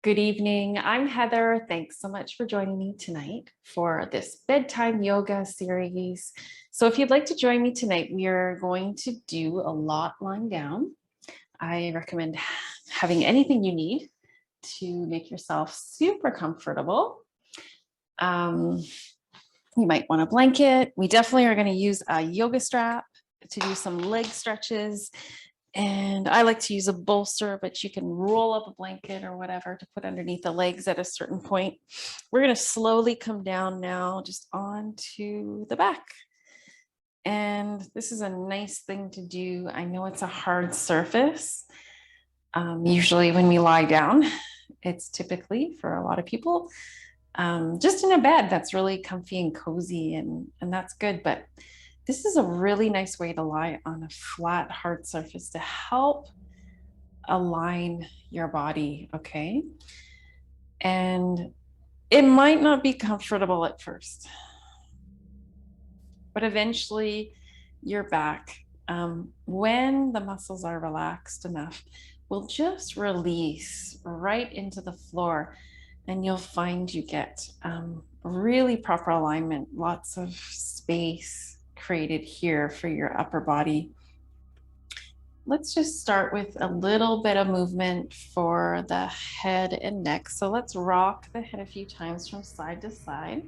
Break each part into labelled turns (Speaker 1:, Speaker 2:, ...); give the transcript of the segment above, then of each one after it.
Speaker 1: Good evening. I'm Heather. Thanks so much for joining me tonight for this bedtime yoga series. So if you'd like to join me tonight, we are going to do a lot lying down. I recommend having anything you need to make yourself super comfortable. You might want a blanket. We definitely are going to use a yoga strap to do some leg stretches. And I like to use a bolster, but you can roll up a blanket or whatever to put underneath the legs at a certain point. We're going to slowly come down now just onto the back. And this is a nice thing to do. I know it's a hard surface. Usually when we lie down, it's typically for a lot of people just in a bed that's really comfy and cozy, and that's good. But this is a really nice way to lie on a flat, hard surface to help align your body, okay? And it might not be comfortable at first, but eventually your back, when the muscles are relaxed enough, will just release right into the floor, and you'll find you get really proper alignment, lots of space created here for your upper body. Let's just start with a little bit of movement for the head and neck. So let's rock the head a few times from side to side.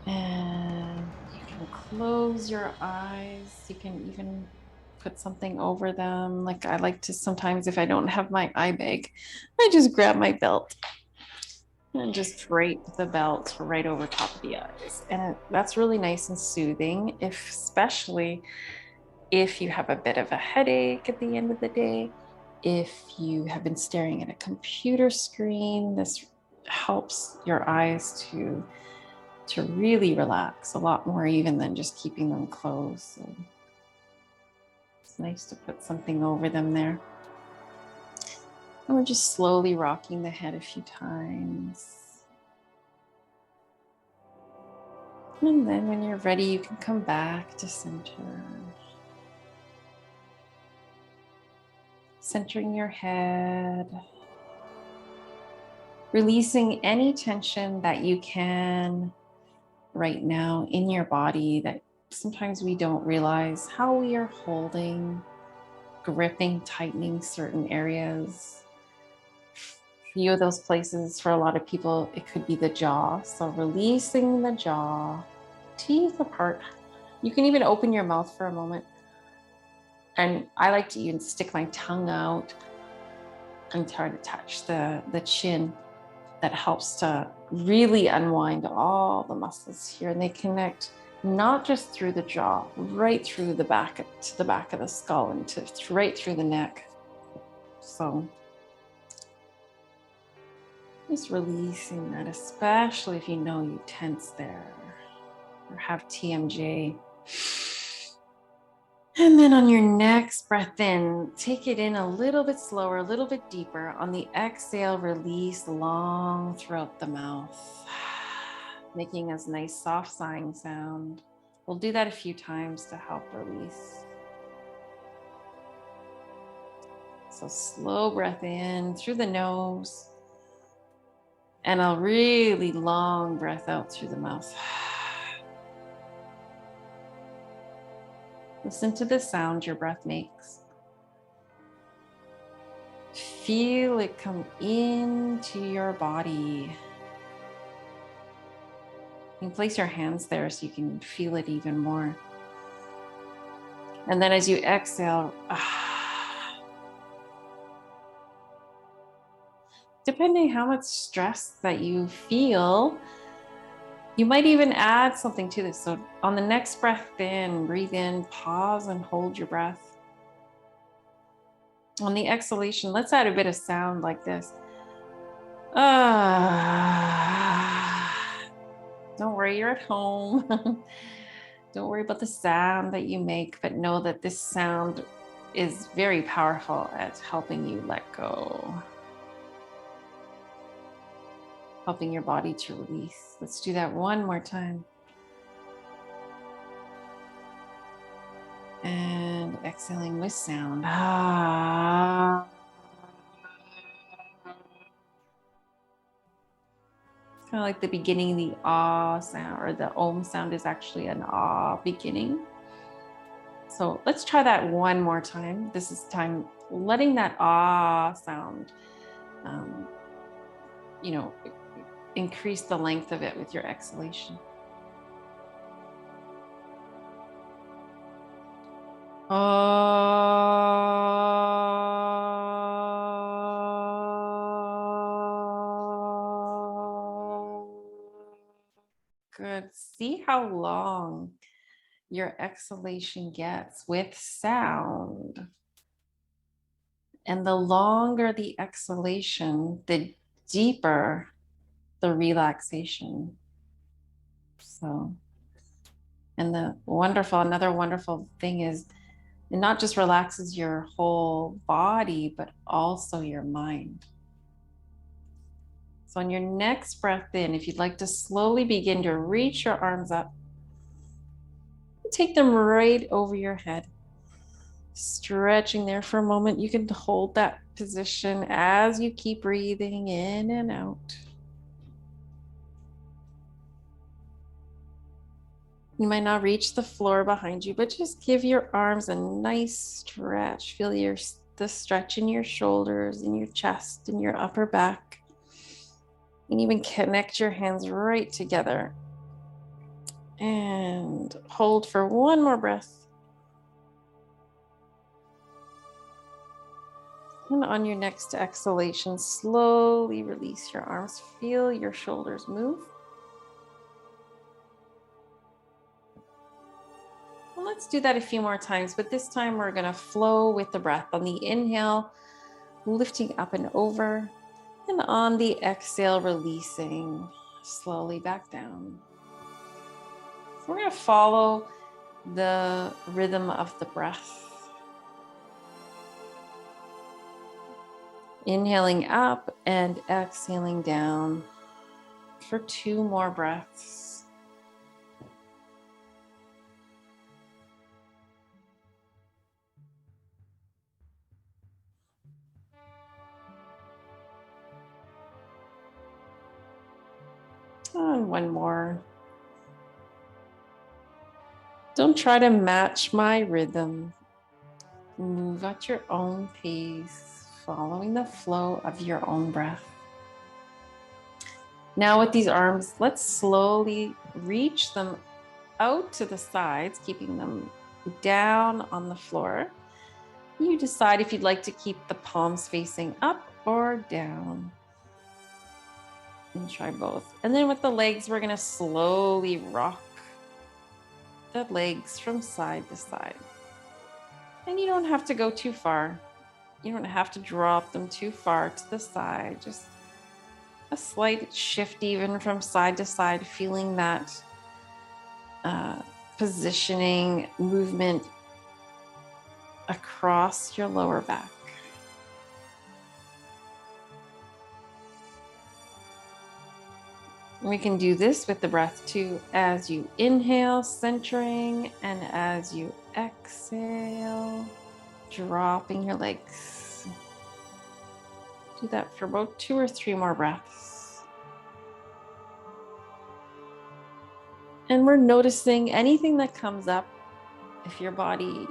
Speaker 1: And you can close your eyes. You can even put something over them. Like I like to sometimes, if I don't have my eye bag, I just grab my belt and just drape the belt right over top of the eyes. And that's really nice and soothing, especially if you have a bit of a headache at the end of the day. If you have been staring at a computer screen, this helps your eyes to really relax a lot more even than just keeping them closed. So it's nice to put something over them there. And we're just slowly rocking the head a few times. And then when you're ready, you can come back to center. Centering your head. Releasing any tension that you can right now in your body that sometimes we don't realize how we are holding, gripping, tightening certain areas. A few of those places for a lot of people, it could be the jaw. So releasing the jaw, teeth apart. You can even open your mouth for a moment. And I like to even stick my tongue out and try to touch the chin. That helps to really unwind all the muscles here, and they connect not just through the jaw, right through the back to the back of the skull and right through the neck. So just releasing that, especially if you know you tense there or have TMJ. And then on your next breath in, take it in a little bit slower, a little bit deeper. On the exhale, release long throughout the mouth, making a nice soft sighing sound. We'll do that a few times to help release. So slow breath in through the nose and a really long breath out through the mouth. Listen to the sound your breath makes. Feel it come into your body. You can place your hands there so you can feel it even more. And then as you exhale, depending how much stress that you feel, you might even add something to this. So on the next breath in, breathe in, pause and hold your breath. On the exhalation, let's add a bit of sound like this. Don't worry, you're at home. Don't worry about the sound that you make, but know that this sound is very powerful at helping you let go. Helping your body to release. Let's do that one more time. And exhaling with sound. Kind of like the beginning, the ah sound, or the om sound is actually an ah beginning. So let's try that one more time. This is time letting that ah sound, increase the length of it with your exhalation. Good. See how long your exhalation gets with sound. And the longer the exhalation, the deeper the relaxation. So, and another wonderful thing is it not just relaxes your whole body, but also your mind. So on your next breath in, if you'd like to slowly begin to reach your arms up, take them right over your head, stretching there for a moment. You can hold that position as you keep breathing in and out. You might not reach the floor behind you, but just give your arms a nice stretch. Feel the stretch in your shoulders, in your chest, in your upper back. And even connect your hands right together. And hold for one more breath. And on your next exhalation, slowly release your arms. Feel your shoulders move. Well, let's do that a few more times, but this time we're going to flow with the breath. On the inhale, lifting up and over. And on the exhale, releasing slowly back down. So we're going to follow the rhythm of the breath. Inhaling up and exhaling down for 2 more breaths. And 1 more. Don't try to match my rhythm. Move at your own pace, following the flow of your own breath. Now with these arms, let's slowly reach them out to the sides, keeping them down on the floor. You decide if you'd like to keep the palms facing up or down. And try both. And then with the legs, we're going to slowly rock the legs from side to side. And you don't have to go too far. You don't have to drop them too far to the side. Just a slight shift even from side to side, feeling that positioning movement across your lower back. We can do this with the breath too, as you inhale, centering, and as you exhale, dropping your legs. Do that for about 2 or 3 more breaths. And we're noticing anything that comes up. If your body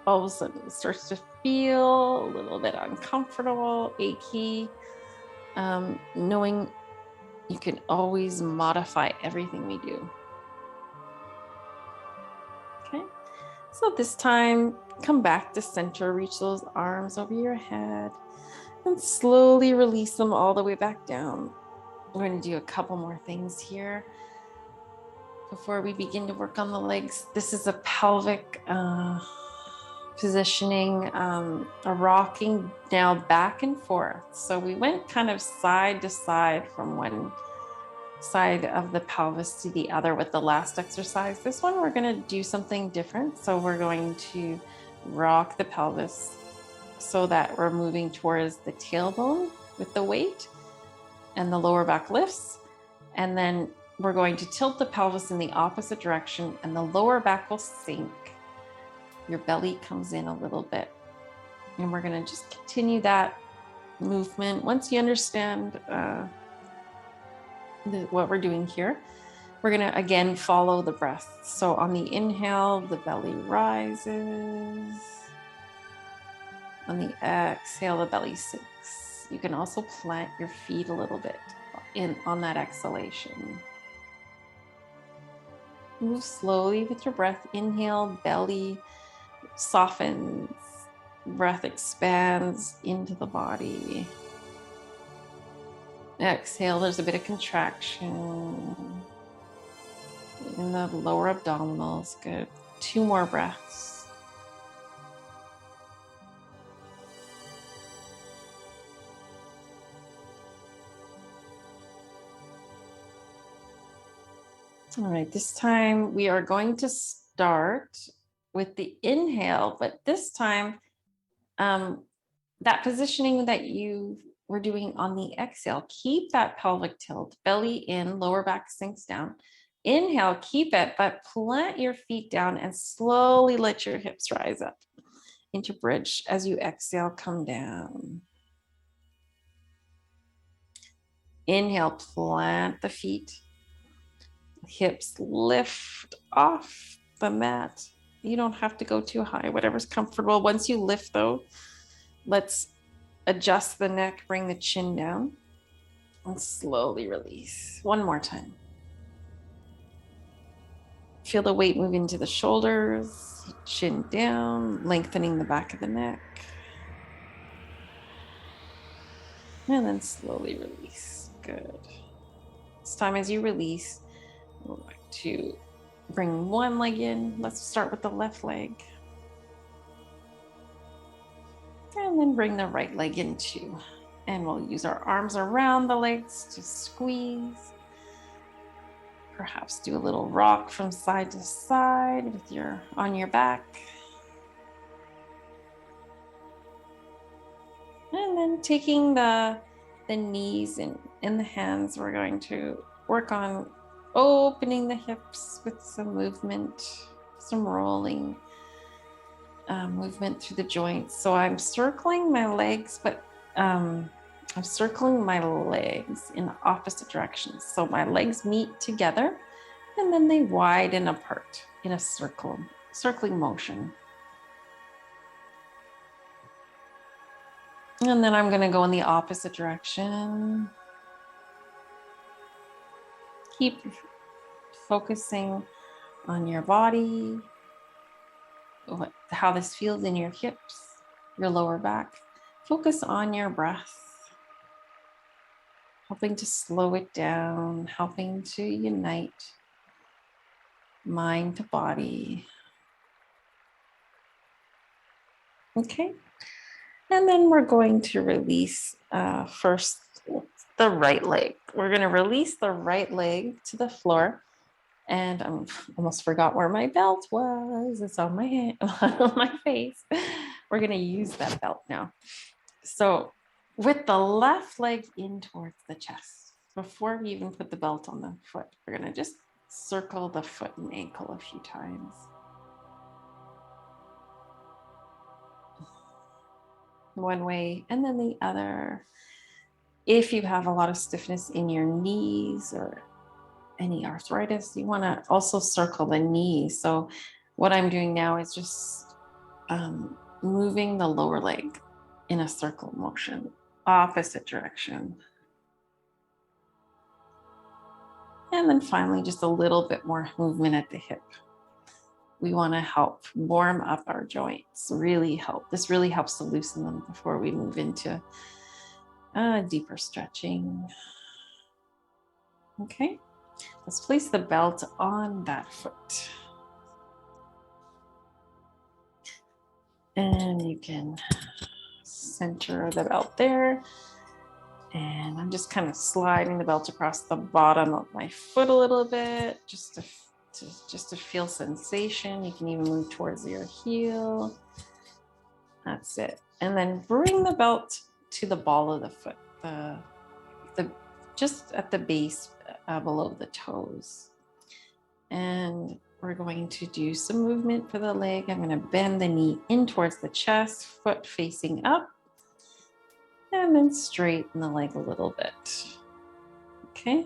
Speaker 1: all of a sudden starts to feel a little bit uncomfortable, achy, knowing you can always modify everything we do. Okay, so this time, come back to center, reach those arms over your head, and slowly release them all the way back down. We're going to do a couple more things here before we begin to work on the legs. This is a pelvic positioning, a rocking now back and forth. So we went kind of side to side from one side of the pelvis to the other with the last exercise. This one, we're going to do something different. So we're going to rock the pelvis so that we're moving towards the tailbone with the weight and the lower back lifts. And then we're going to tilt the pelvis in the opposite direction and the lower back will sink. Your belly comes in a little bit. And we're going to just continue that movement. Once you understand what we're doing here. We're gonna again follow the breath. So on the inhale, the belly rises. On the exhale, the belly sinks. You can also plant your feet a little bit on that exhalation. Move slowly with your breath. Inhale, belly softens. Breath expands into the body. Exhale, there's a bit of contraction in the lower abdominals. Good. 2 more breaths. All right, this time we are going to start with the inhale, but this time that positioning that you were doing on the exhale, keep that pelvic tilt, belly in, lower back sinks down. Inhale, keep it, but plant your feet down and slowly let your hips rise up into bridge. As you exhale, come down. Inhale, plant the feet. Hips lift off the mat. You don't have to go too high, whatever's comfortable. Once you lift though, let's adjust the neck, bring the chin down, and slowly release. One more time. Feel the weight move into the shoulders, chin down, lengthening the back of the neck. And then slowly release. Good. This time as you release, we're going to bring one leg in. Let's start with the left leg. And then bring the right leg in too. And we'll use our arms around the legs to squeeze. Perhaps do a little rock from side to side with on your back. And then taking the knees and in the hands, we're going to work on opening the hips with some movement, some rolling movement through the joints. So I'm circling my legs, but I'm circling my legs in opposite directions. So my legs meet together and then they widen apart in a circling motion. And then I'm going to go in the opposite direction. Keep focusing on your body, how this feels in your hips, your lower back. Focus on your breath, helping to slow it down, helping to unite mind to body. Okay. And then we're going to release first the right leg. We're going to release the right leg to the floor. And I almost forgot where my belt was. It's on my hand, on my face. We're going to use that belt now. So with the left leg in towards the chest, before we even put the belt on the foot, we're going to just circle the foot and ankle a few times. One way and then the other. If you have a lot of stiffness in your knees or any arthritis, you want to also circle the knees. So what I'm doing now is just moving the lower leg in a circle motion, opposite direction. And then finally, just a little bit more movement at the hip. We want to help warm up our joints, really help. This really helps to loosen them before we move into deeper stretching. Okay, let's place the belt on that foot. And you can center the belt there. And I'm just kind of sliding the belt across the bottom of my foot a little bit, just to feel sensation. You can even move towards your heel. That's it. And then bring the belt to the ball of the foot, just at the base below the toes. And we're going to do some movement for the leg. I'm going to bend the knee in towards the chest, foot facing up, and then straighten the leg a little bit. Okay.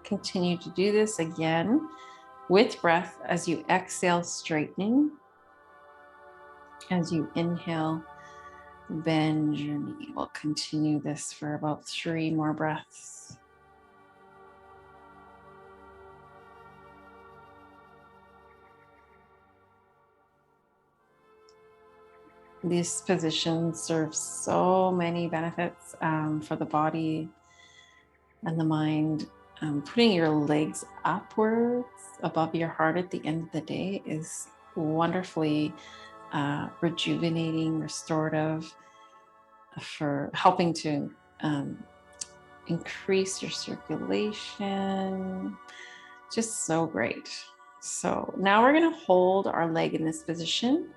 Speaker 1: Continue to do this again with breath as you exhale, straightening. As you inhale, bend your knee. We'll continue this for about 3 more breaths. This position serves so many benefits for the body and the mind. Putting your legs upwards above your heart at the end of the day is wonderfully rejuvenating, restorative, for helping to increase your circulation. Just so great. So now we're going to hold our leg in this position.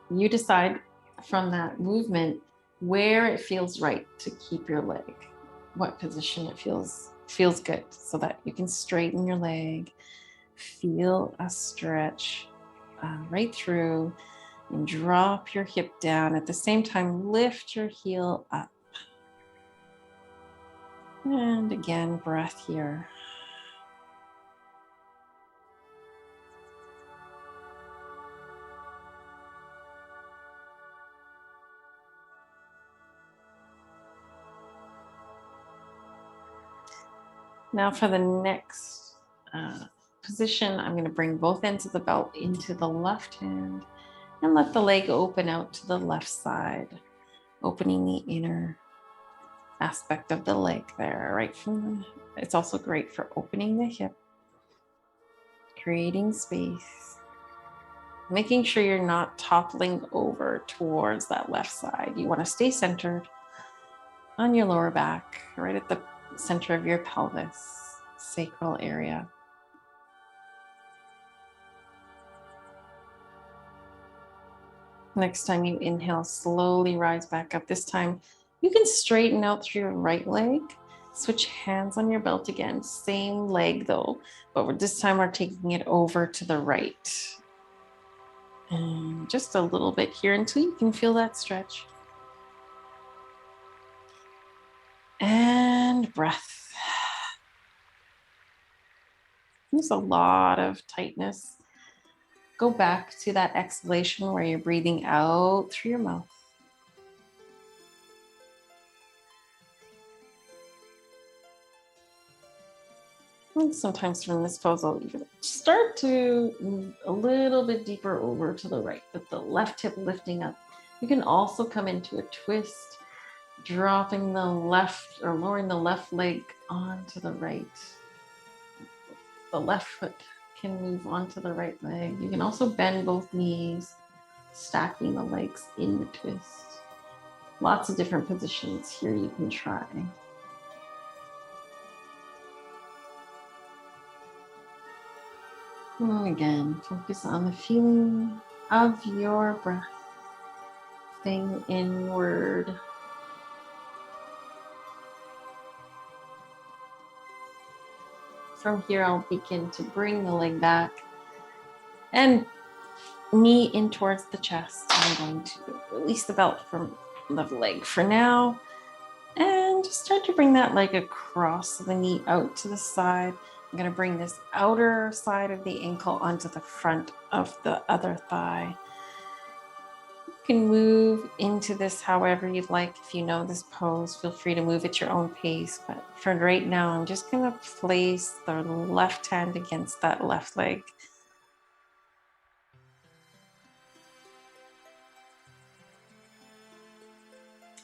Speaker 1: You decide from that movement where it feels right to keep your leg, what position it feels good, so that you can straighten your leg, feel a stretch right through, and drop your hip down. At the same time, lift your heel up. And again, breath here. Now for the next position, I'm going to bring both ends of the belt into the left hand and let the leg open out to the left side, opening the inner aspect of the leg there, right from the, it's also great for opening the hip, creating space, making sure you're not toppling over towards that left side. You want to stay centered on your lower back, right at the center of your pelvis, sacral area. Next time you inhale, slowly rise back up. This time you can straighten out through your right leg. Switch hands on your belt again. Same leg though, but this time we're taking it over to the right. And just a little bit here until you can feel that stretch. And breath. There's a lot of tightness. Go back to that exhalation where you're breathing out through your mouth. And sometimes from this pose, I'll even start to move a little bit deeper over to the right, with the left hip lifting up. You can also come into a twist, dropping the left or lowering the left leg onto the right. The left foot can move onto the right leg. You can also bend both knees, stacking the legs in the twist. Lots of different positions here you can try. And again, focus on the feeling of your breath, staying inward. From here, I'll begin to bring the leg back and knee in towards the chest. I'm going to release the belt from the leg for now and just start to bring that leg across the knee out to the side. I'm going to bring this outer side of the ankle onto the front of the other thigh. You can move into this however you'd like. If you know this pose, feel free to move at your own pace. But for right now, I'm just going to place the left hand against that left leg.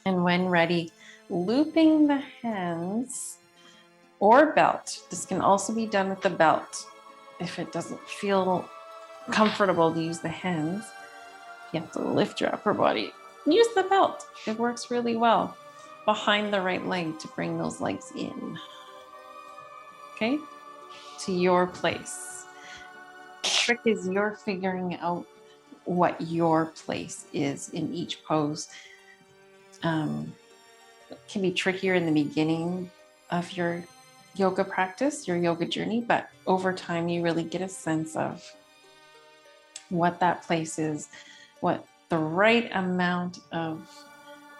Speaker 1: And when ready, looping the hands or belt. This can also be done with the belt if it doesn't feel comfortable to use the hands. You have to lift your upper body. Use the belt. It works really well behind the right leg to bring those legs in. Okay? To your place. The trick is you're figuring out what your place is in each pose. It can be trickier in the beginning of your yoga practice, your yoga journey, but over time you really get a sense of what that place is, what the right amount of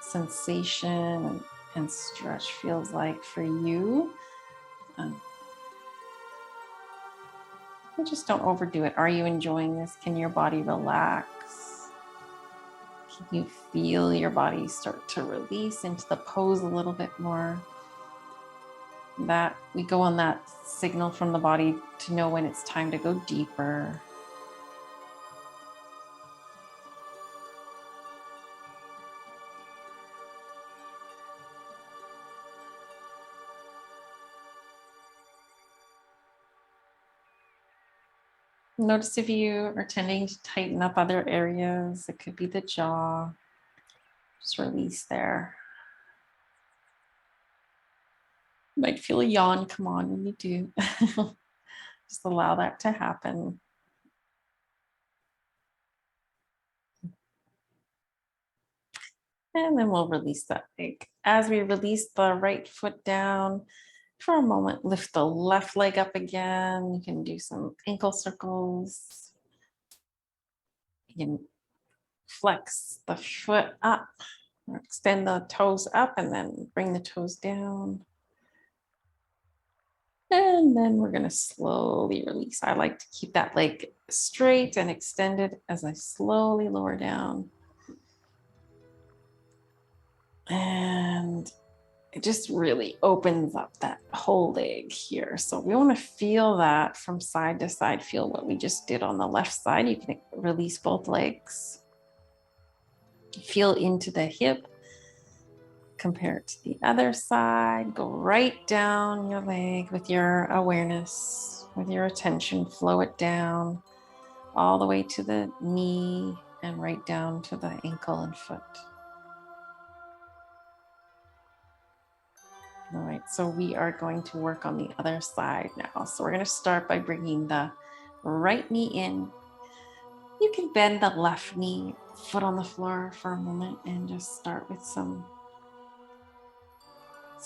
Speaker 1: sensation and stretch feels like for you. And just don't overdo it. Are you enjoying this? Can your body relax? Can you feel your body start to release into the pose a little bit more? That we go on that signal from the body to know when it's time to go deeper. Notice if you are tending to tighten up other areas. It could be the jaw. Just release there. You might feel a yawn come on when you do. Just allow that to happen. And then we'll release that leg. As we release the right foot down, for a moment, lift the left leg up again. You can do some ankle circles. You can flex the foot up, or extend the toes up, and then bring the toes down. And then we're going to slowly release. I like to keep that leg straight and extended as I slowly lower down. And it just really opens up that whole leg here. So we want to feel that from side to side. Feel what we just did on the left side. You can release both legs. Feel into the hip. Compare it to the other side. Go right down your leg with your awareness, with your attention. Flow it down all the way to the knee and right down to the ankle and foot. All right, so we are going to work on the other side now. So we're going to start by bringing the right knee in. You can bend the left knee, foot on the floor for a moment, and just start with some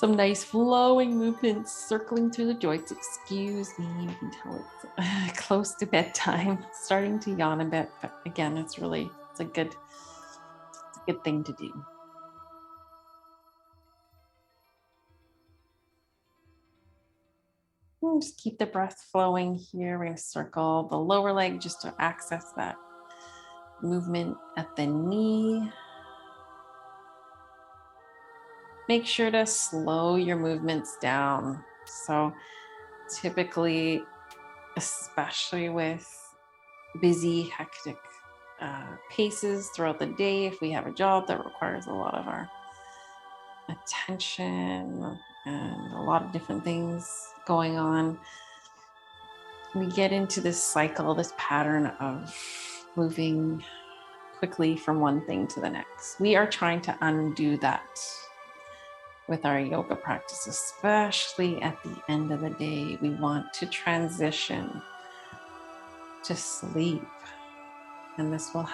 Speaker 1: nice flowing movements, circling through the joints. Excuse me, you can tell it's close to bedtime, starting to yawn a bit, but again, it's a good thing to do. And just keep the breath flowing here. We're going to circle the lower leg just to access that movement at the knee. Make sure to slow your movements down. So typically, especially with busy, hectic paces throughout the day, if we have a job that requires a lot of our attention and a lot of different things going on, we get into this cycle, this pattern of moving quickly from one thing to the next. We are trying to undo that with our yoga practice, especially at the end of the day. We want to transition to sleep. And this will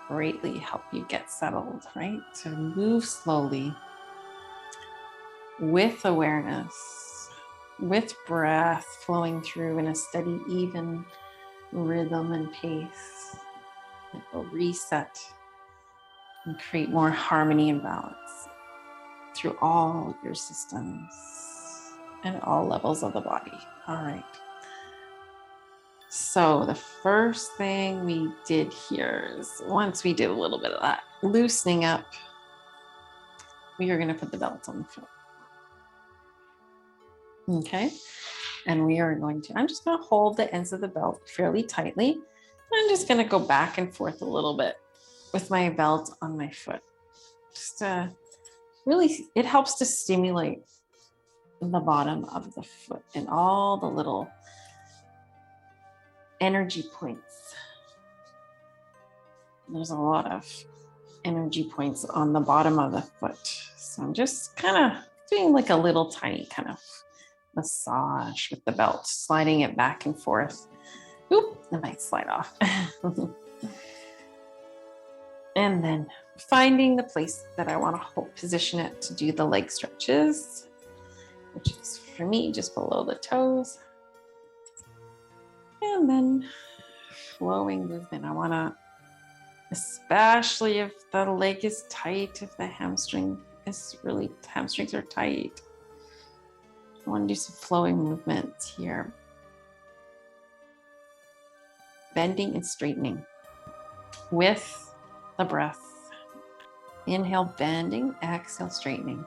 Speaker 1: greatly help you get settled, right? To move slowly with awareness, with breath flowing through in a steady, even rhythm and pace. It will reset and create more harmony and balance through all your systems and all levels of the body. All right. So the first thing we did here is, once we did a little bit of that loosening up, we are going to put the belt on the foot. Okay. And we are going to, I'm just going to hold the ends of the belt fairly tightly. I'm just going to go back and forth a little bit with my belt on my foot. Just really, it helps to stimulate the bottom of the foot and all the little energy points. There's a lot of energy points on the bottom of the foot. So I'm just kind of doing like a little tiny kind of massage with the belt, sliding it back and forth. Oop, it might slide off. And then finding the place that I want to position it to do the leg stretches, which is for me just below the toes. And then flowing movement. I want to, especially if the leg is tight, if the hamstrings are tight, I want to do some flowing movements here. Bending and straightening with the breath. Inhale, bending, exhale, straightening.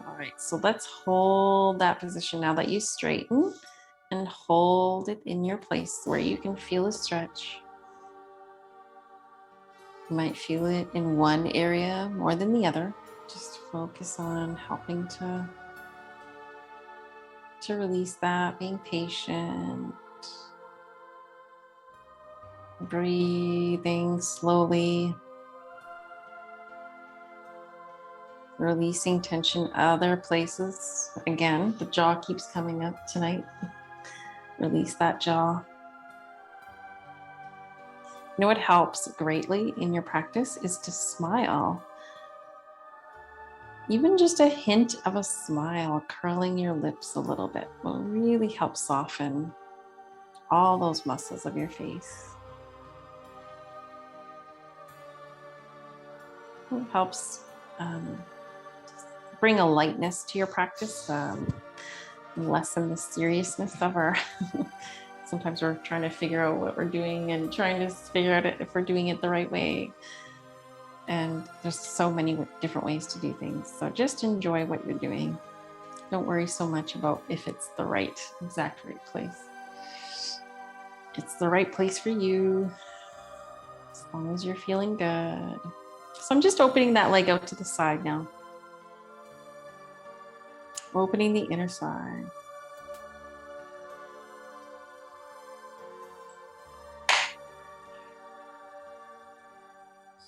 Speaker 1: All right, so let's hold that position now that you straighten, and hold it in your place where you can feel a stretch. You might feel it in one area more than the other. Just focus on helping to release that, being patient, breathing slowly, releasing tension other places. Again, the jaw keeps coming up tonight. Release that jaw. You know what helps greatly in your practice is to smile. Even just a hint of a smile, curling your lips a little bit, will really help soften all those muscles of your face. It helps bring a lightness to your practice, lessen the seriousness of our sometimes we're trying to figure out what we're doing and trying to figure out if we're doing it the right way. And there's so many different ways to do things. So just enjoy what you're doing. Don't worry so much about if it's the exact right place. It's the right place for you, as long as you're feeling good. So I'm just opening that leg out to the side now. Opening the inner side.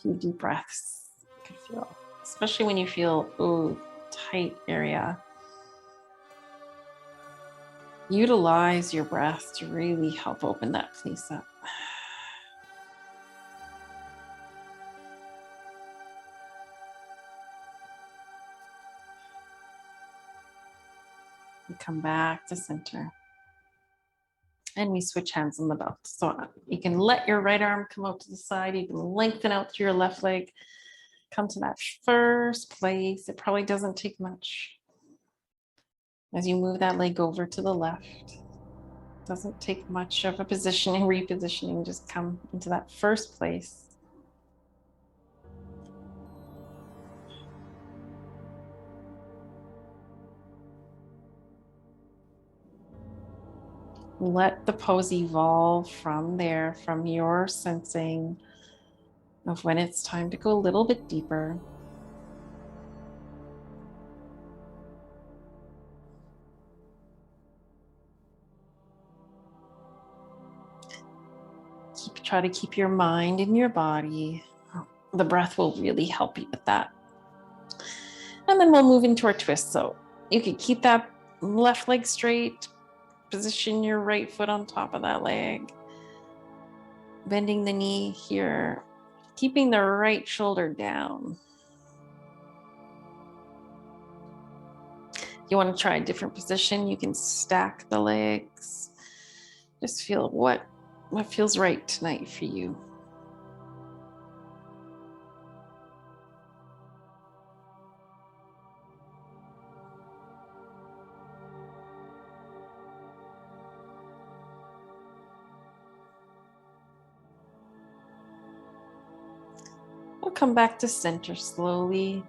Speaker 1: Few deep breaths. You can feel, especially when you feel tight area. Utilize your breath to really help open that place up. And come back to center. And we switch hands on the belt. So you can let your right arm come out to the side. You can lengthen out through your left leg. Come to that first place. It probably doesn't take much. As you move that leg over to the left. Doesn't take much of a positioning, repositioning. Just come into that first place. Let the pose evolve from there, from your sensing of when it's time to go a little bit deeper. Try to keep your mind in your body. The breath will really help you with that. And then we'll move into our twist. So you can keep that left leg straight, position your right foot on top of that leg, bending the knee here, keeping the right shoulder down. You want to try a different position, you can stack the legs. Just feel what feels right tonight for you. We'll come back to center slowly.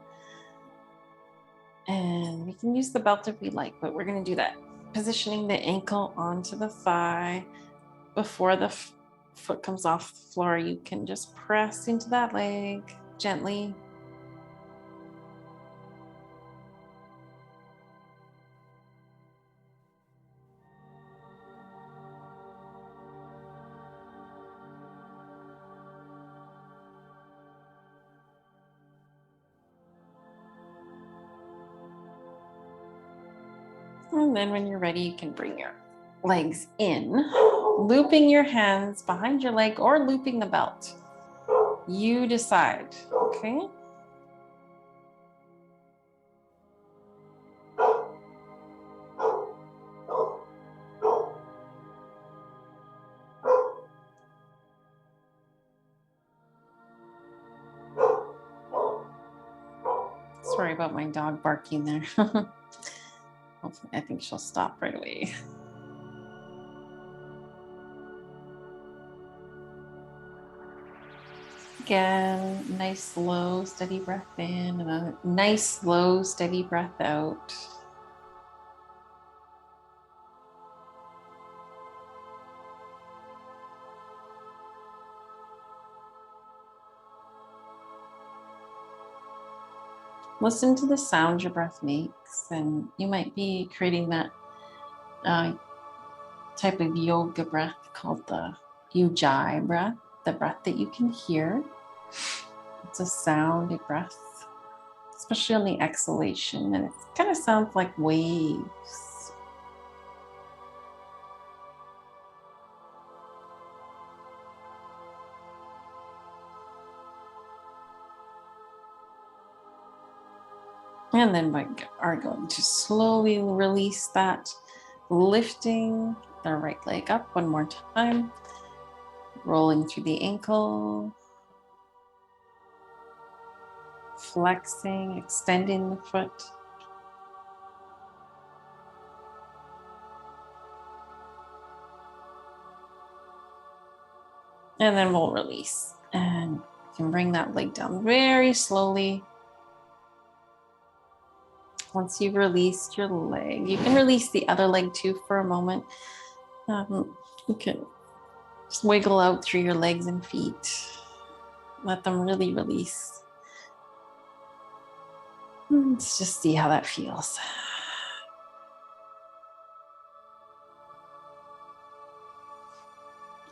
Speaker 1: And we can use the belt if we like, but we're going to do that. Positioning the ankle onto the thigh before the foot comes off the floor. You can just press into that leg gently. And then when you're ready, you can bring your legs in, looping your hands behind your leg or looping the belt. You decide, okay? Sorry about my dog barking there. Hopefully, I think she'll stop right away. Again, nice, slow, steady breath in and a nice, slow, steady breath out. Listen to the sound your breath makes, and you might be creating that type of yoga breath called the ujjayi breath, the breath that you can hear. It's a sound, a breath, especially on the exhalation, and it kind of sounds like waves. And then we are going to slowly release that, lifting the right leg up one more time, rolling through the ankle, flexing, extending the foot. And then we'll release. And you can bring that leg down very slowly. Once you've released your leg, you can release the other leg too for a moment. You can just wiggle out through your legs and feet. Let them really release. Let's just see how that feels.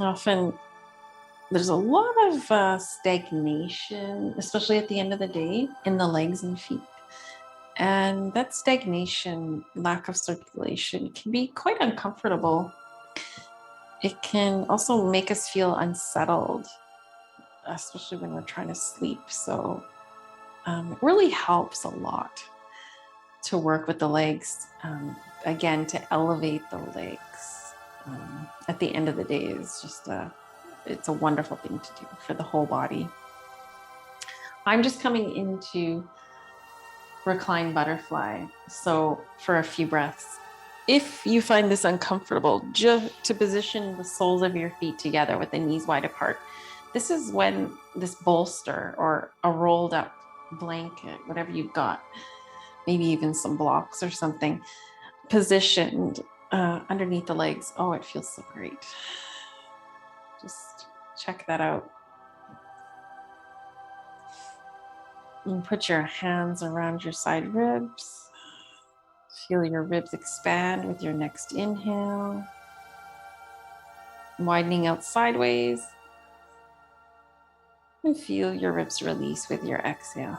Speaker 1: Often there's a lot of stagnation, especially at the end of the day, in the legs and feet. And that stagnation, lack of circulation, can be quite uncomfortable. It can also make us feel unsettled, especially when we're trying to sleep. So it really helps a lot to work with the legs. Again, to elevate the legs at the end of the day is just it's a wonderful thing to do for the whole body. I'm just coming into reclined butterfly. So for a few breaths, if you find this uncomfortable, just to position the soles of your feet together with the knees wide apart. This is when this bolster or a rolled up blanket, whatever you've got, maybe even some blocks or something, positioned underneath the legs. Oh, it feels so great. Just check that out. And put your hands around your side ribs. Feel your ribs expand with your next inhale. Widening out sideways. And feel your ribs release with your exhale.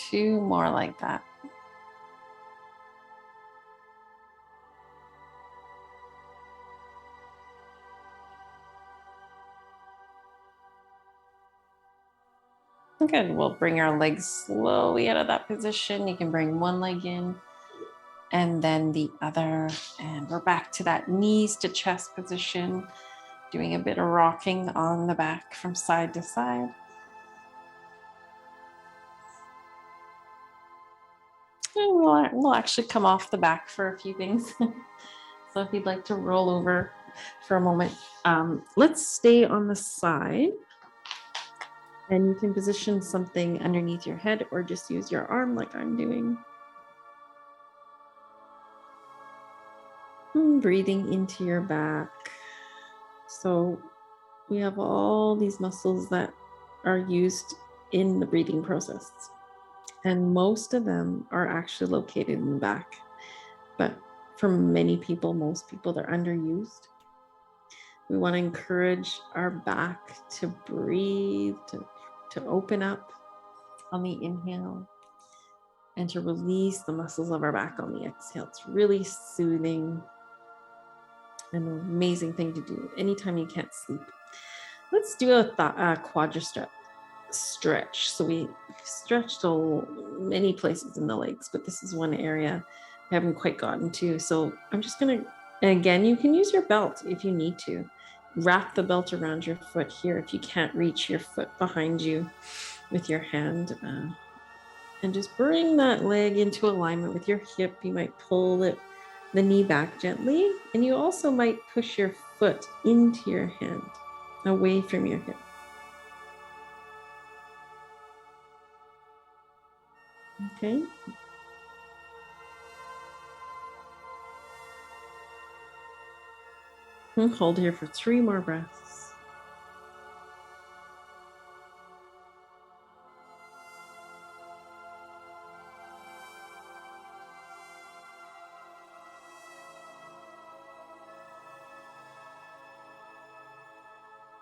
Speaker 1: Two more like that. Good. We'll bring our legs slowly out of that position. You can bring one leg in and then the other. And we're back to that knees to chest position, doing a bit of rocking on the back from side to side. And we'll actually come off the back for a few things. So if you'd like to roll over for a moment, let's stay on the side. And you can position something underneath your head or just use your arm like I'm doing. And breathing into your back. So we have all these muscles that are used in the breathing process. And most of them are actually located in the back. But for many people, most people, they're underused. We want to encourage our back to breathe, to open up on the inhale and to release the muscles of our back on the exhale. It's really soothing and an amazing thing to do anytime you can't sleep. Let's do a quadricep stretch. So we stretched many places in the legs, but this is one area we haven't quite gotten to. So I'm just going to, and again, you can use your belt if you need to.
Speaker 2: wrap the belt around your foot here if you can't reach your foot behind you with your hand. And just bring that leg into alignment with your hip. You might pull the knee back gently, and you also might push your foot into your hand, away from your hip. Okay. And hold here for 3 more breaths.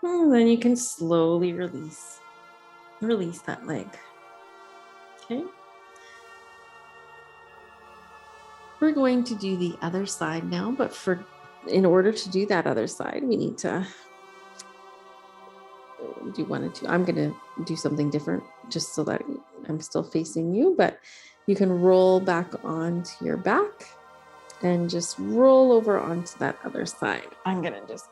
Speaker 2: And then you can slowly release that leg. Okay. We're going to do the other side now, but in order to do that other side, we need to do 1 and 2. I'm going to do something different just so that I'm still facing you, but you can roll back onto your back and just roll over onto that other side. I'm going to just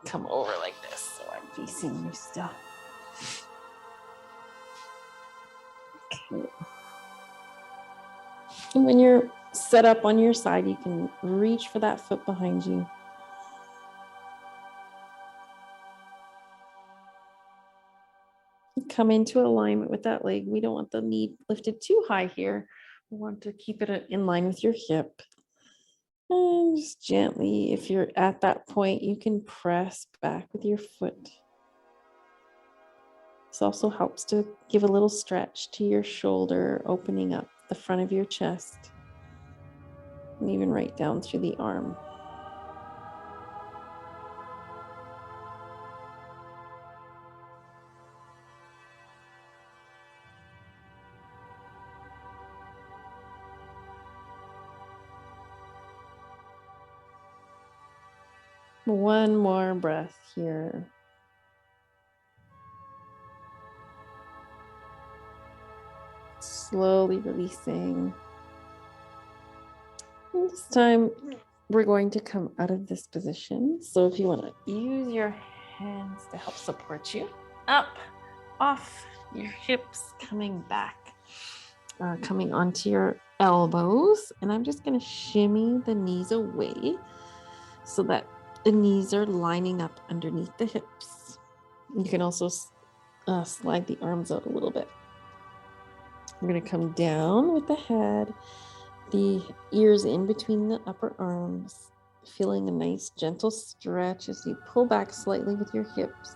Speaker 2: come over like this so I'm facing you still. Okay. And when you're set up on your side, you can reach for that foot behind you. Come into alignment with that leg. We don't want the knee lifted too high here. We want to keep it in line with your hip. And just gently, if you're at that point, you can press back with your foot. This also helps to give a little stretch to your shoulder, opening up the front of your chest, and even right down through the arm. One more breath here. Slowly releasing. And this time, we're going to come out of this position. So if you want to use your hands to help support you, up, off your hips, coming back, coming onto your elbows. And I'm just going to shimmy the knees away so that the knees are lining up underneath the hips. You can also slide the arms out a little bit. I'm going to come down with the head, the ears in between the upper arms, feeling a nice gentle stretch as you pull back slightly with your hips.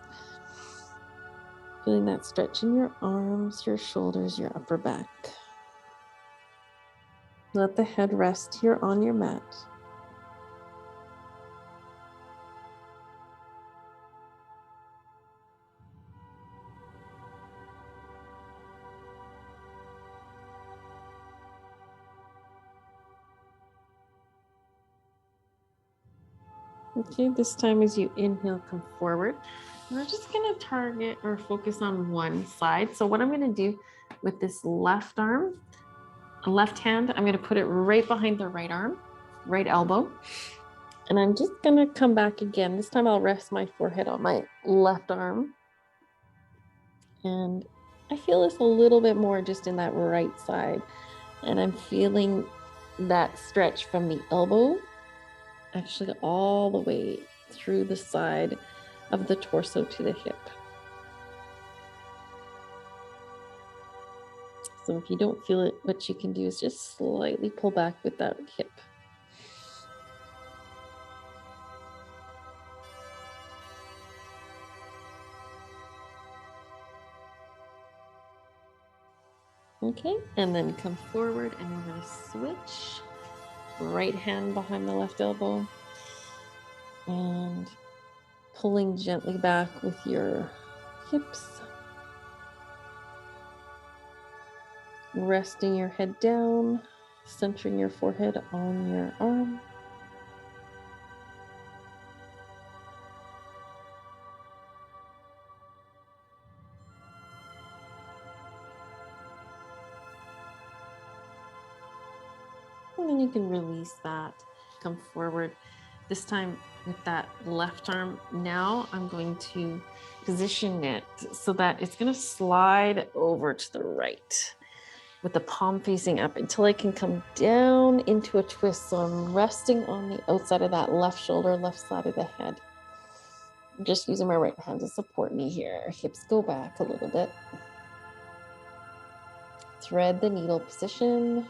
Speaker 2: Feeling that stretch in your arms, your shoulders, your upper back. Let the head rest here on your mat. Okay, this time as you inhale, come forward. We're just going to target or focus on one side. So what I'm going to do with this left arm, left hand, I'm going to put it right behind the right arm, right elbow. And I'm just going to come back again. This time I'll rest my forehead on my left arm. And I feel this a little bit more just in that right side. And I'm feeling that stretch from the elbow actually all the way through the side of the torso to the hip. So if you don't feel it, what you can do is just slightly pull back with that hip. Okay, and then come forward and we're going to switch. Right hand behind the left elbow and pulling gently back with your hips. Resting your head down, centering your forehead on your arm. And then you can release that, come forward, This time with that left arm. Now I'm going to position it so that it's going to slide over to the right with the palm facing up until I can come down into a twist. So I'm resting on the outside of that left shoulder, left side of the head. I'm just using my right hand to support me here. Hips go back a little bit. Thread the needle position.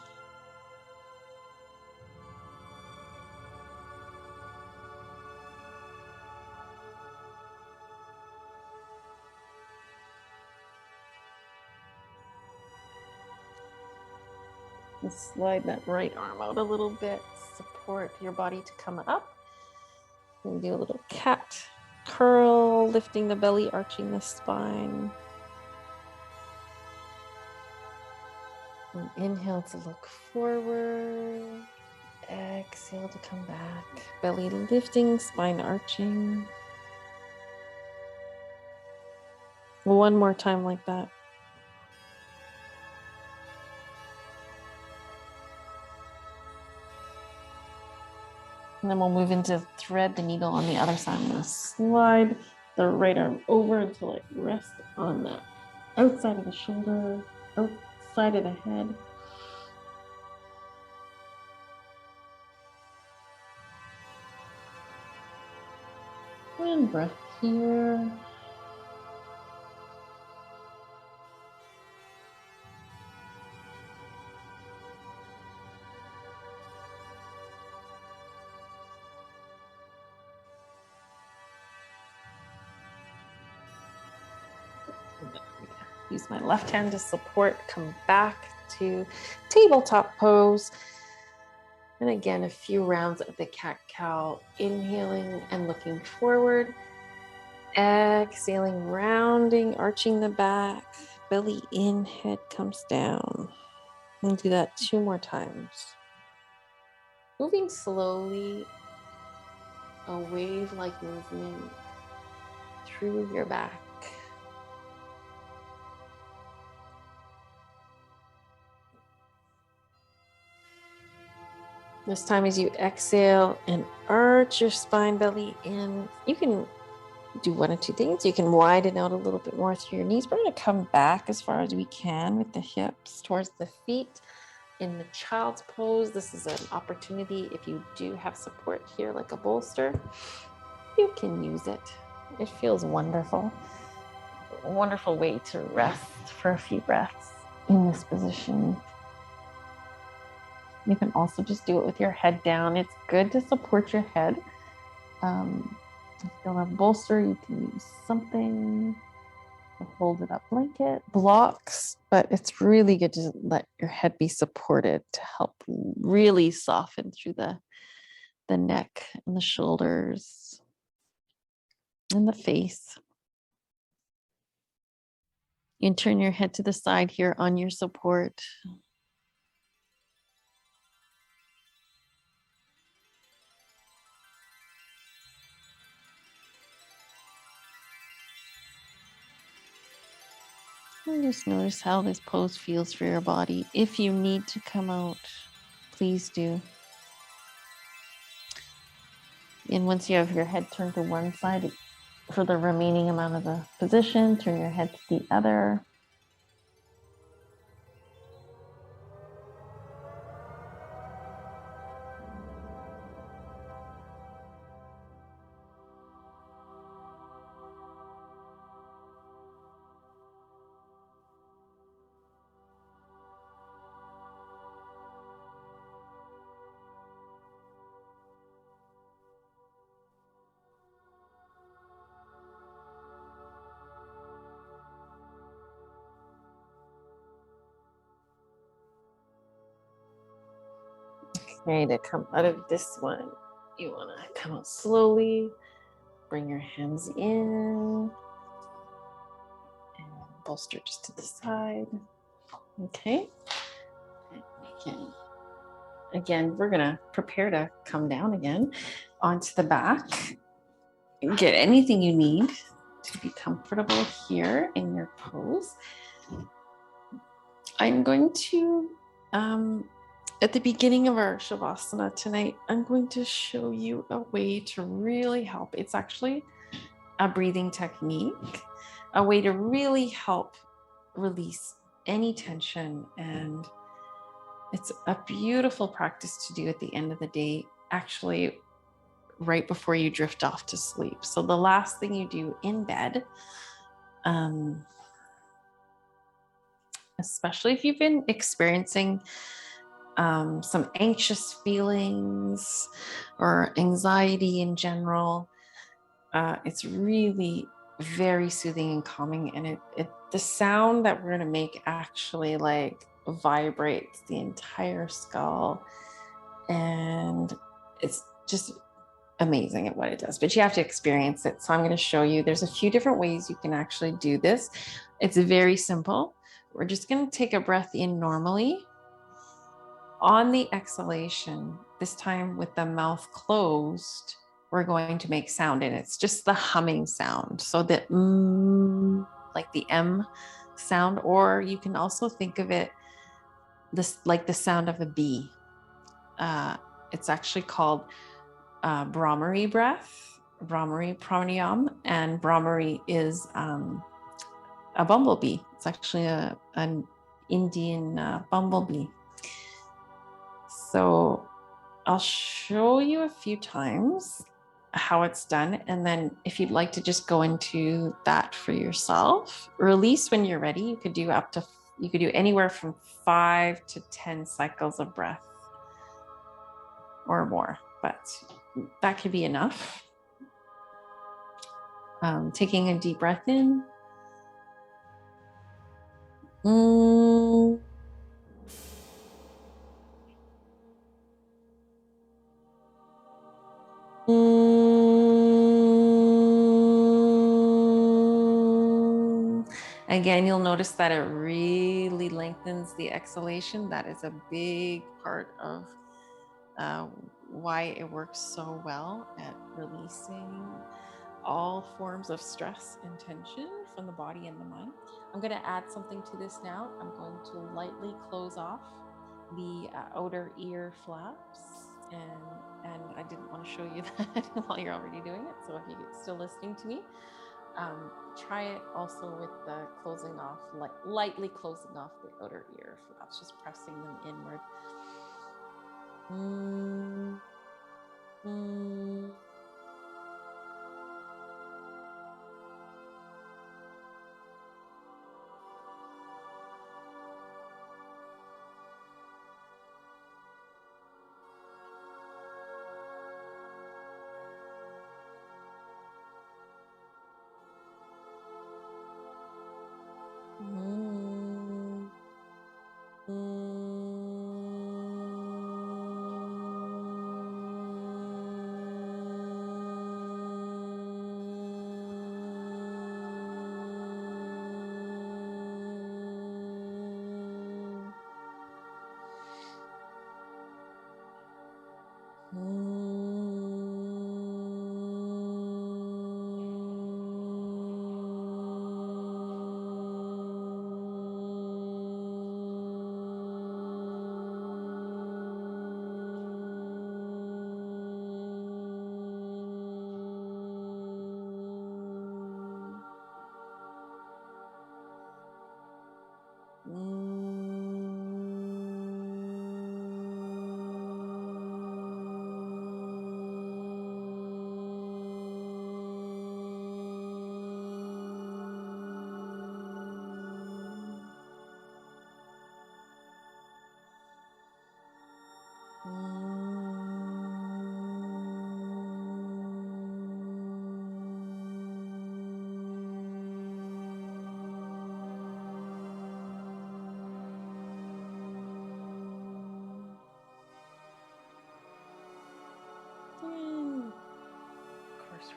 Speaker 2: And slide that right arm out a little bit. Support your body to come up. And do a little cat curl, lifting the belly, arching the spine. And inhale to look forward. Exhale to come back. Belly lifting, spine arching. One more time like that. And then we'll move into thread the needle on the other side. I'm going to slide the right arm over until it rests on the outside of the shoulder, outside of the head. And breath here. Use my left hand to support, come back to tabletop pose. And again, a few rounds of the cat-cow, inhaling and looking forward. Exhaling, rounding, arching the back, belly in, head comes down. And do that 2 more times. Moving slowly, a wave-like movement through your back. This time as you exhale and arch your spine, belly in, you can do one of two things. You can widen out a little bit more through your knees. We're going to come back as far as we can with the hips towards the feet in the child's pose. This is an opportunity. If you do have support here, like a bolster, you can use it. It feels wonderful. A wonderful way to rest for a few breaths in this position. You can also just do it with your head down. It's good to support your head. If you don't have a bolster, you can use something, a folded up blanket, blocks, but it's really good to let your head be supported to help really soften through the neck and the shoulders and the face. You can turn your head to the side here on your support. And just notice how this pose feels for your body. If you need to come out, please do. And once you have your head turned to one side, for the remaining amount of the position, turn your head to the other. Okay, to come out of this one, you want to come out slowly, bring your hands in, and bolster just to the side. Okay. Again, we're going to prepare to come down again onto the back. Get anything you need to be comfortable here in your pose. I'm going to At the beginning of our Shavasana tonight, I'm going to show you a way to really help. It's actually a breathing technique, a way to really help release any tension. And it's a beautiful practice to do at the end of the day, actually, right before you drift off to sleep. So the last thing you do in bed, especially if you've been experiencing some anxious feelings or anxiety in general, it's really very soothing and calming. And the sound that we're going to make actually like vibrates the entire skull, and it's just amazing at what it does, but you have to experience it. So I'm going to show you, there's a few different ways you can actually do this. It's very simple. We're just going to take a breath in normally. On the exhalation, this time with the mouth closed, we're going to make sound, and it's just the humming sound. So the like the M sound, or you can also think of it this like the sound of a bee. It's actually called Brahmari breath, Brahmari pranayam, and Brahmari is a bumblebee. It's actually an Indian bumblebee. So I'll show you a few times how it's done. And then if you'd like to just go into that for yourself, release when you're ready. You could do anywhere from 5 to 10 cycles of breath or more, but that could be enough. Taking a deep breath in. Again, you'll notice that it really lengthens the exhalation. That is a big part of why it works so well at releasing all forms of stress and tension from the body and the mind. I'm going to add something to this now. I'm going to lightly close off the outer ear flaps, and I didn't want to show you that while you're already doing it. So if you're still listening to me, try it also with the closing off, lightly closing off the outer ear flaps, just pressing them inward.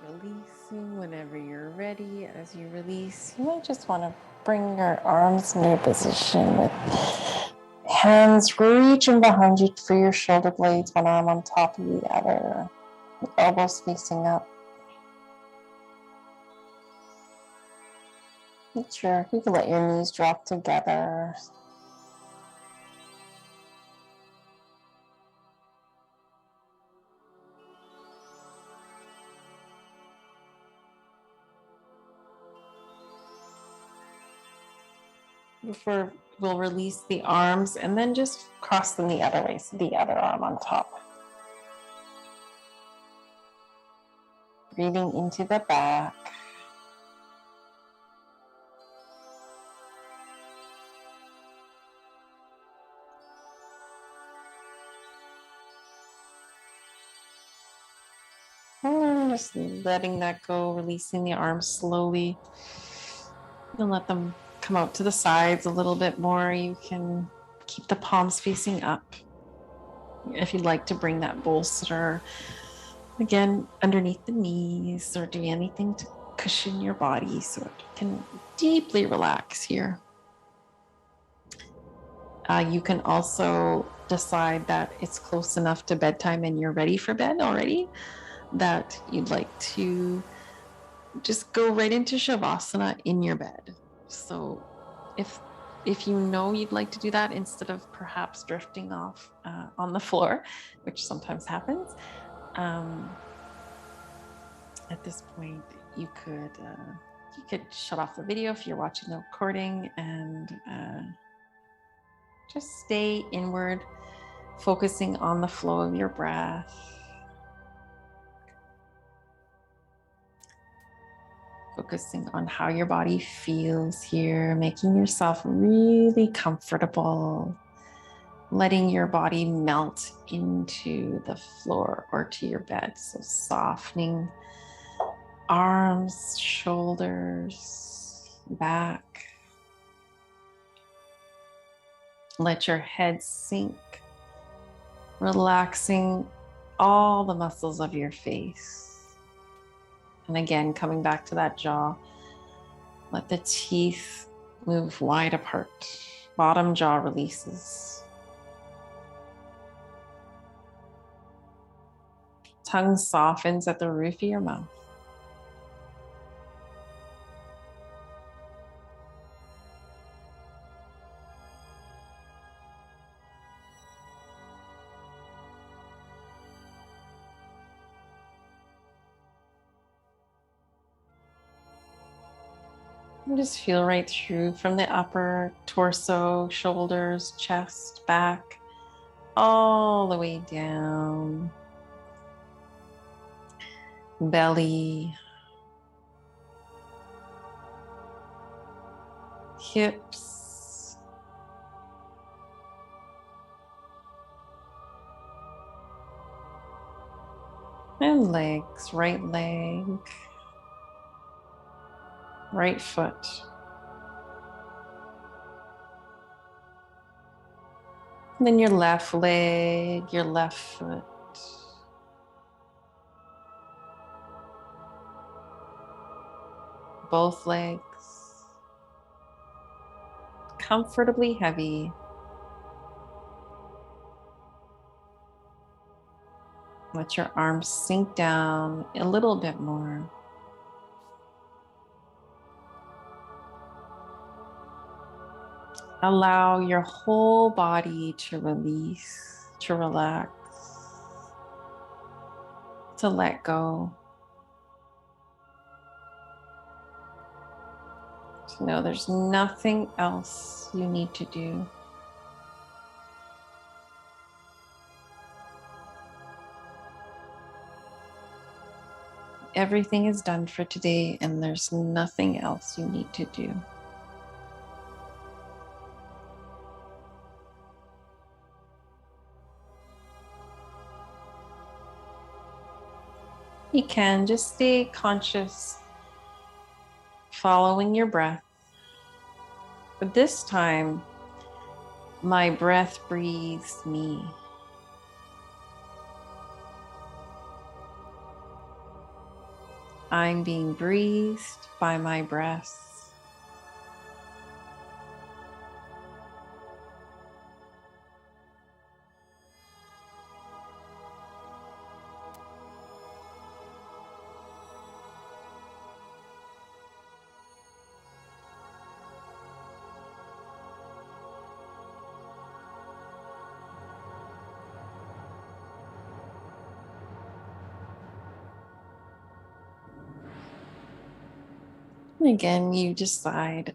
Speaker 2: Releasing whenever you're ready. As you release, you might just want to bring your arms into position with hands reaching behind you for your shoulder blades, one arm on top of the other, elbows facing up. Sure, you can let your knees drop together. before we'll release the arms and then just cross them the other way. So the other arm on top. Breathing into the back. And just letting that go, releasing the arms slowly. And let them come out to the sides a little bit more. You can keep the palms facing up. If you'd like to bring that bolster again underneath the knees or do anything to cushion your body so it can deeply relax here. You can also decide that it's close enough to bedtime and you're ready for bed already, that you'd like to just go right into Shavasana in your bed. So if you know you'd like to do that instead of perhaps drifting off on the floor, which sometimes happens, at this point you could shut off the video if you're watching the recording and just stay inward, focusing on the flow of your breath. Focusing on how your body feels here, making yourself really comfortable, letting your body melt into the floor or to your bed. So softening arms, shoulders, back. Let your head sink, relaxing all the muscles of your face. And again, coming back to that jaw, let the teeth move wide apart. Bottom jaw releases. Tongue softens at the roof of your mouth. And just feel right through from the upper torso, shoulders, chest, back, all the way down. Belly, hips, and legs, right leg, right foot. And then your left leg, your left foot. Both legs. Comfortably heavy. Let your arms sink down a little bit more. Allow your whole body to release, to relax, to let go. To know there's nothing else you need to do. Everything is done for today, and there's nothing else you need to do. You can just stay conscious, following your breath. But this time, my breath breathes me. I'm being breathed by my breath. And again, you decide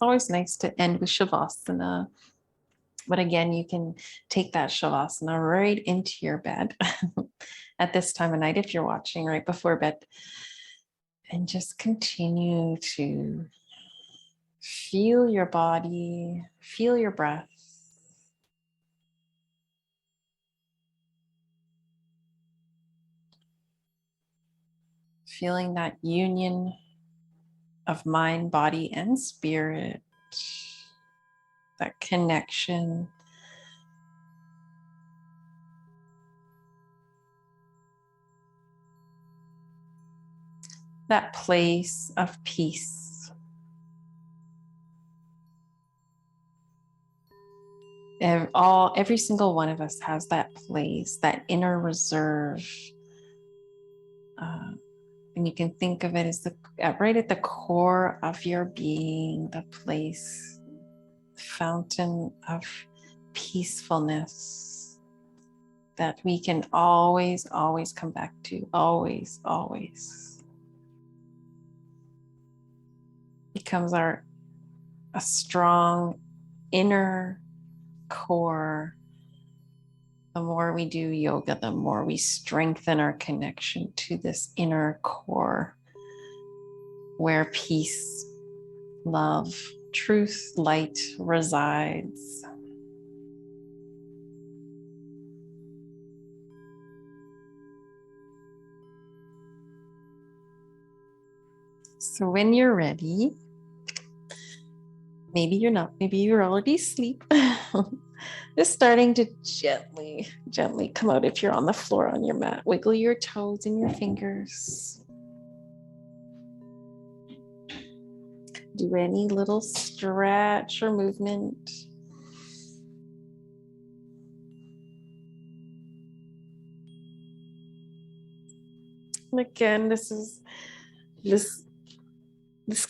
Speaker 1: always nice to end with Shavasana. But again, you can take that Shavasana right into your bed at this time of night if you're watching right before bed. And just continue to feel your body, feel your breath. Feeling that union of mind, body, and spirit, that connection. That place of peace. Every single one of us has that place, that inner reserve. And you can think of it as right at the core of your being, the place, fountain of peacefulness that we can always, always come back to. Always, always. Becomes a strong inner core. The more we do yoga, the more we strengthen our connection to this inner core where peace, love, truth, light resides. So when you're ready, maybe you're not, maybe you're already asleep. Just starting to gently, gently come out if you're on the floor on your mat. Wiggle your toes and your fingers. Do any little stretch or movement. And again, this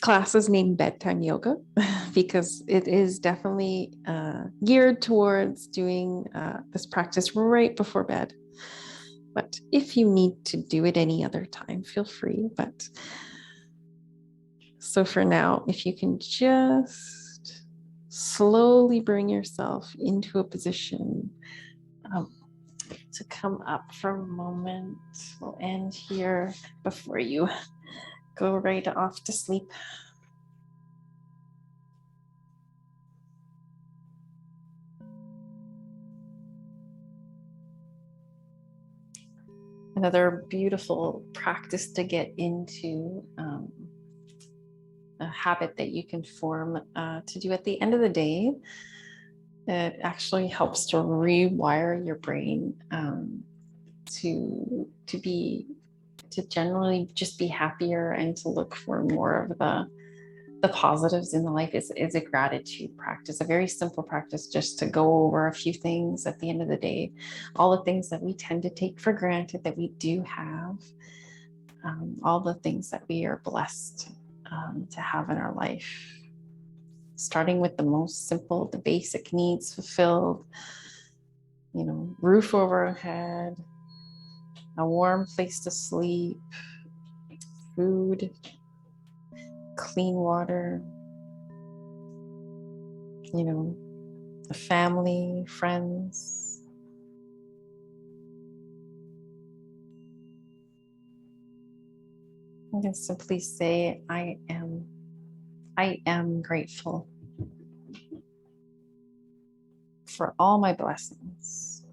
Speaker 1: class is named Bedtime Yoga because it is definitely geared towards doing this practice right before bed. But if you need to do it any other time, feel free. But so for now, if you can just slowly bring yourself into a position to come up for a moment, we'll end here before you go right off to sleep. Another beautiful practice to get into, a habit that you can form to do at the end of the day. It actually helps to rewire your brain to generally just be happier and to look for more of the positives in the life is a gratitude practice, a very simple practice just to go over a few things at the end of the day, all the things that we tend to take for granted that we do have, all the things that we are blessed to have in our life, starting with the most simple, the basic needs fulfilled, roof over our head, a warm place to sleep, food, clean water, a family, friends. I'm going to simply say, I am grateful for all my blessings.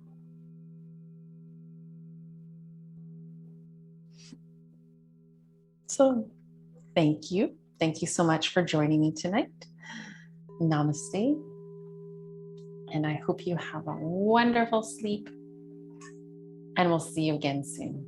Speaker 1: So thank you. Thank you so much for joining me tonight. Namaste. And I hope you have a wonderful sleep. And we'll see you again soon.